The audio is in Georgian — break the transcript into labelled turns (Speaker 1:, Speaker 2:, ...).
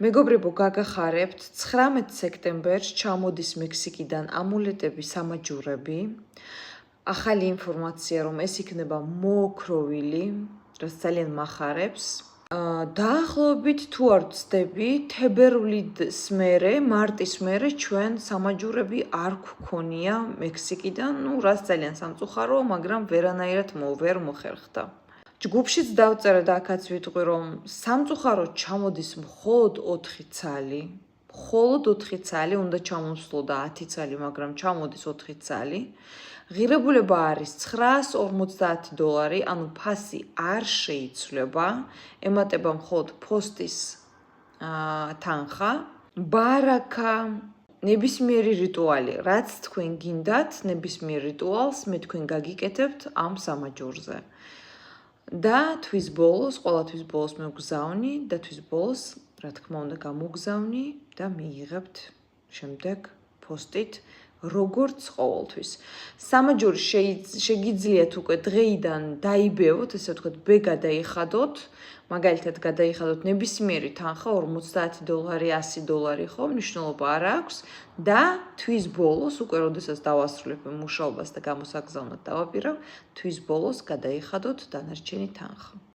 Speaker 1: მეგობრებო, გაგახარებთ 19 სექტემბერს ჩამოდის მექსიკიდან ამულეტები სამაჯურები. ახალი ინფორმაცია, რომ ეს იქნება მოოქროვილი, რაც ძალიან მახარებს. დაახლოებით თუ არ ვცდები, თებერვლის მერე, მარტის მერე ჩვენ სამაჯურები არ გვქონია მექსიკიდან, რაც ძალიან სამწუხაროა, მაგრამ ვერანაირად ვერ მოხერხდა. ჯგუფშიც დავწერე და აქაც ვიტყვი, რომ სამწუხაროდ ჩამოდის მხოლოდ 4 ცალი. მხოლოდ 4 ცალი, უნდა ჩამოსვლოდა 10 ცალი, მაგრამ ჩამოდის 4 ცალი. ღირებულება არის $950, ანუ ფასი არ შეიცვლება, ემატება მხოლოდ ფოსტის თანხა. ბარაკა, ნებისმიერი რიტუალი, რაც თქვენ გინდათ, ნებისმიერ რიტუალს მე თქვენ გაგიკეთებთ ამ სამაჯურზე. და თვის ბოლოს, ყოველთვის ბოლოს მე ვგზავნი და თვის ბოლოს, რა თქმა უნდა, გამოგზავნი და მიიღებთ შემდეგ პოსტით, როგორც ყოველთვის. სამაჯური შეგიძლიათ უკვე დღეიდან დაიბევოთ, ესე ვთქვათ, ბ გადაიხადოთ, მაგალითად გადაიხადოთ ნებისმიერი თანხა $50, $100 ხო, მნიშვნელობა არ აქვს და თვის ბოლოს, უკვე როდესაც დავასრულებ მუშაობას და გამოსაგზავნად დავაპირებ, თვის ბოლოს გადაიხადოთ დანარჩენი თანხა.